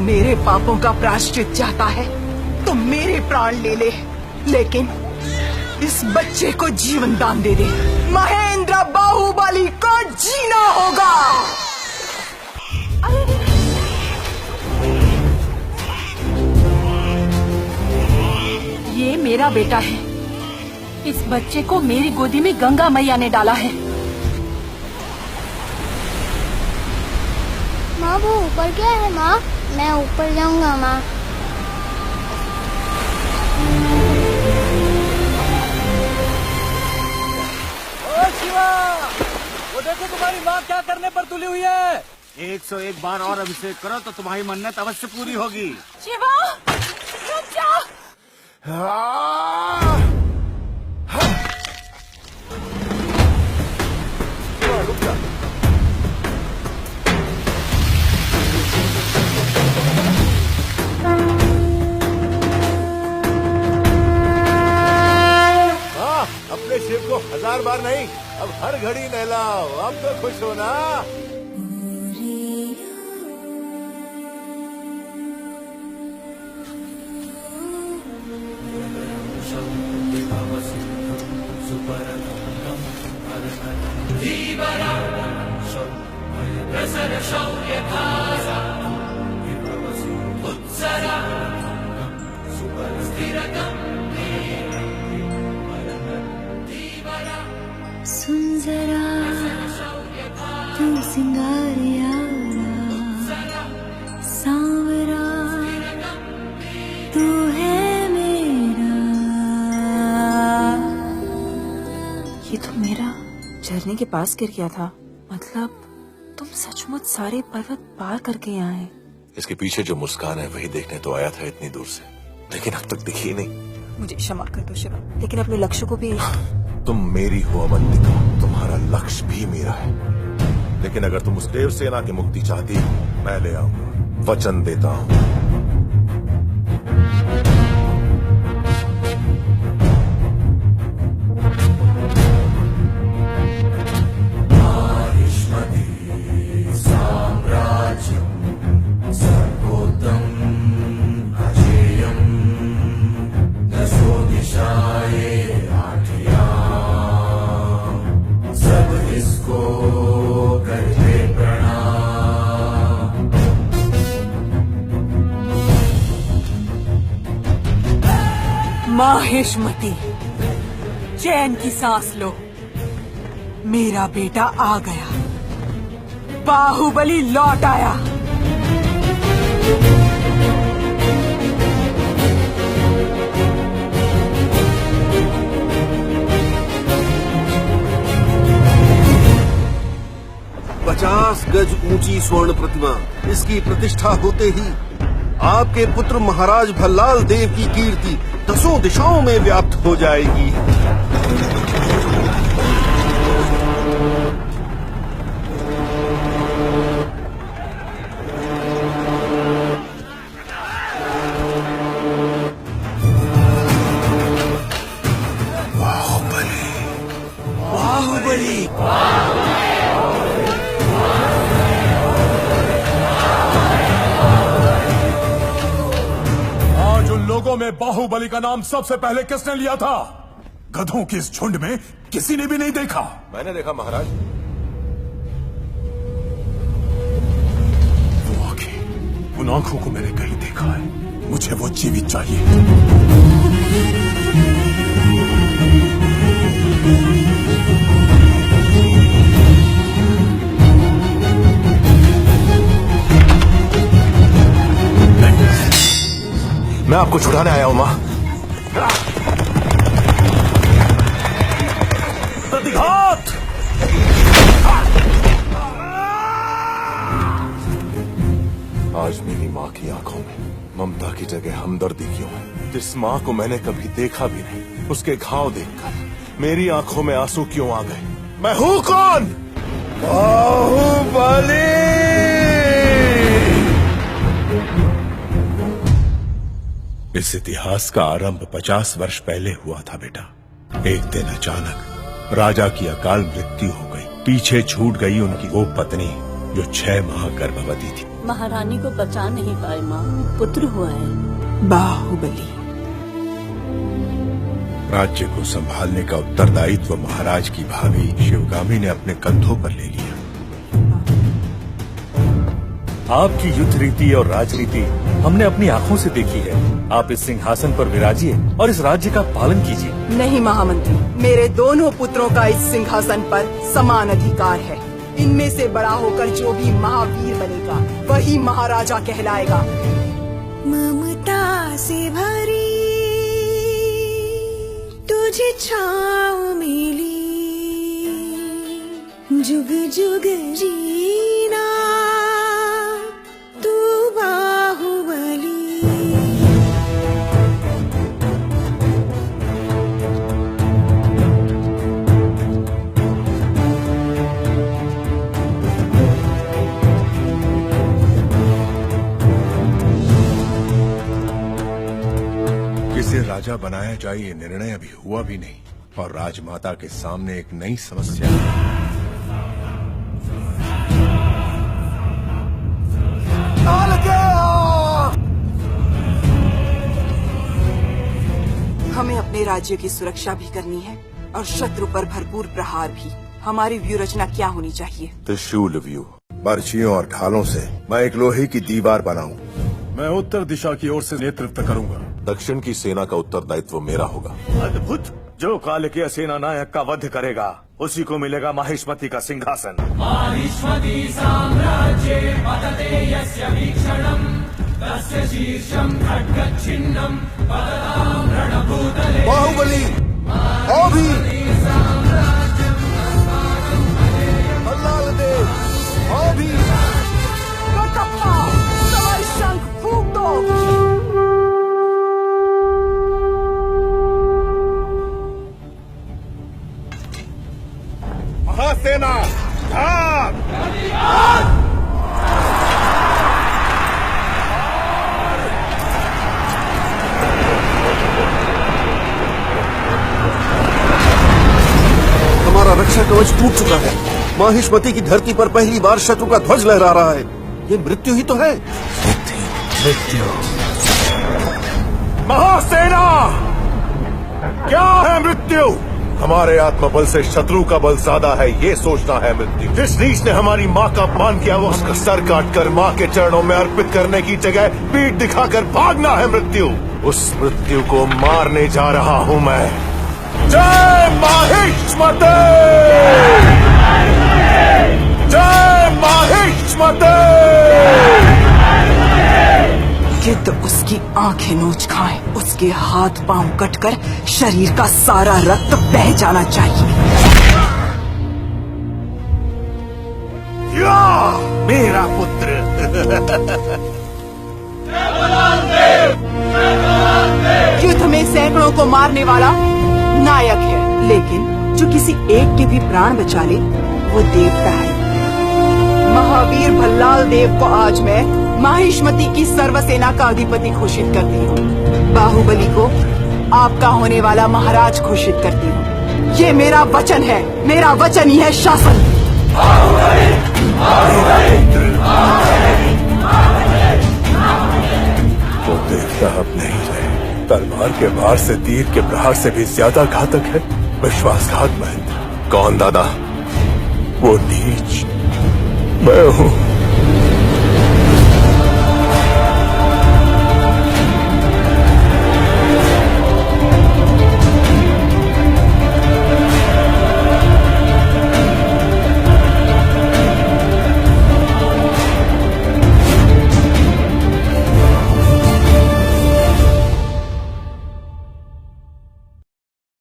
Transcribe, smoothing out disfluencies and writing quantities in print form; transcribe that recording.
मेरे पापों का प्रायश्चित चाहता है तो मेरे प्राण ले ले, लेकिन इस बच्चे को जीवन दान दे दे। महेंद्र बाहुबली को जीना होगा। ये मेरा बेटा है। इस बच्चे को मेरी गोदी में गंगा मैया ने डाला है। माँ वो ऊपर क्या है माँ? मैं ऊपर जाऊंगा माँ। ओ शिवा, वो देखो तुम्हारी माँ क्या करने पर तुली हुई है। 101 बार और अभिषेक करो तो तुम्हारी मन्नत अवश्य पूरी होगी। शिवा, रुक जा। रुक जा। अपने शिव को 1000 बार नहीं, अब हर घड़ी नहलाओ। अब तो खुश हो ना। सुन जरा तू सिंगारिया सांवरा तू है मेरा। ये तो मेरा झरने के पास गिर गया था। मतलब तुम सचमुच सारे पर्वत पार करके यहाँ आए। इसके पीछे जो मुस्कान है वही देखने तो आया था इतनी दूर से, लेकिन अब तक दिखी नहीं। मुझे क्षमा कर दो शिवा, लेकिन अपने लक्ष्य को भी। तुम मेरी हो अवंतिका, तुम्हारा लक्ष्य भी मेरा है। लेकिन अगर तुम उस देव सेना की मुक्ति चाहती हो, मैं ले आऊंगा, वचन देता हूँ। माहेशमती, चैन की सांस लो। मेरा बेटा आ गया, बाहुबली लौट आया। पचास गज ऊंची स्वर्ण प्रतिमा, इसकी प्रतिष्ठा होते ही आपके पुत्र महाराज भल्लाल देव की कीर्ति 10 दिशाओं में व्याप्त हो जाएगी। बाहुबली, बाहुबली, लोगों में बाहुबली का नाम सबसे पहले किसने लिया था? गधों की इस झुंड में किसी ने भी नहीं देखा। मैंने देखा महाराज। वो आंखें, उन आंखों को मैंने कहीं देखा है। मुझे वो जीवित चाहिए। मैं आपको छुड़ाने आया हूं मां। प्रतिघात! आज मेरी मां की आंखों में ममता की जगह हमदर्दी क्यों है? जिस मां को मैंने कभी देखा भी नहीं, उसके घाव देखकर मेरी आंखों में आंसू क्यों आ गए? मैं हूं कौन? बाहुबली! इस इतिहास का आरंभ 50 वर्ष पहले हुआ था बेटा। एक दिन अचानक राजा की अकाल मृत्यु हो गई। पीछे छूट गई उनकी वो पत्नी जो 6 माह गर्भवती थी। महारानी को बचा नहीं पाए माँ, पुत्र हुआ है। बाहुबली। राज्य को संभालने का उत्तरदायित्व महाराज की भाभी शिवगामी ने अपने कंधों पर ले लिया। आपकी युद्ध रीति और राजनीति हमने अपनी आंखों से देखी है। आप इस सिंहासन पर विराजिए और इस राज्य का पालन कीजिए। नहीं महामंत्री, मेरे दोनों पुत्रों का इस सिंहासन पर समान अधिकार है। इनमें से बड़ा होकर जो भी महावीर बनेगा वही महाराजा कहलाएगा। ममता से भरी तुझे छाँव मिली, जुग जुग जीना तू बाहुबली। किसे राजा बनाया जाए ये निर्णय अभी हुआ भी नहीं और राजमाता के सामने एक नई समस्या है। हमें अपने राज्य की सुरक्षा भी करनी है और शत्रु पर भरपूर प्रहार भी। हमारी व्यू रचना क्या होनी चाहिए? त्रिशूल व्यू। बर्छियों और ढालों से मैं एक लोहे की दीवार बनाऊं। मैं उत्तर दिशा की ओर से नेतृत्व करूंगा। दक्षिण की सेना का उत्तरदायित्व मेरा होगा। अद्भुत। जो कालकीय सेना नायक का वध करेगा उसी को मिलेगा माहिष्मति का सिंहासन। माहिष्मति साम्राज्ये पतते यस्य वीक्षणम् तस्य शीर्षं खड्गच्छिन्नं पततां रणभूतले। बाहुबली अभी भल्लाल देव अभी शंख फूंक दो। महासेना ढाल। हमारा रक्षा कवच टूट चुका है। माहिष्मति की धरती पर पहली बार शत्रु का ध्वज लहरा रहा है। ये मृत्यु ही तो है। मृत्यु। महासेना, क्या है मृत्यु? हमारे आत्मबल से शत्रु का बल ज्यादा है, ये सोचना है मृत्यु। जिस नीच ने हमारी माँ का अपमान किया वो उसका सर काटकर माँ के चरणों में अर्पित करने की जगह पीठ दिखाकर भागना है मृत्यु। उस मृत्यु को मारने जा रहा हूँ मैं। जय माहिष्मति! जय माहिष्मति! गिद्ध उसकी आंखें नोच खाए, उसके हाथ पांव कटकर शरीर का सारा रक्त बह जाना चाहिए। या मेरा पुत्र। युद्ध में सैकड़ों को मारने वाला नायक है, लेकिन जो किसी एक के भी प्राण बचा ले वो देवता है। महावीर भल्लाल देव को आज मैं माहिष्मति की सर्वसेना का अधिपति घोषित करती हूँ। बाहुबली को आपका होने वाला महाराज घोषित करती हूँ। ये मेरा वचन है, मेरा वचन ही है शासन। वो देवता अब नहीं रहे। तलवार के वार से तीर के प्रहार से भी ज्यादा घातक है विश्वासघात महेंद्र। कौन दादा? वो नीच मैं हूँ।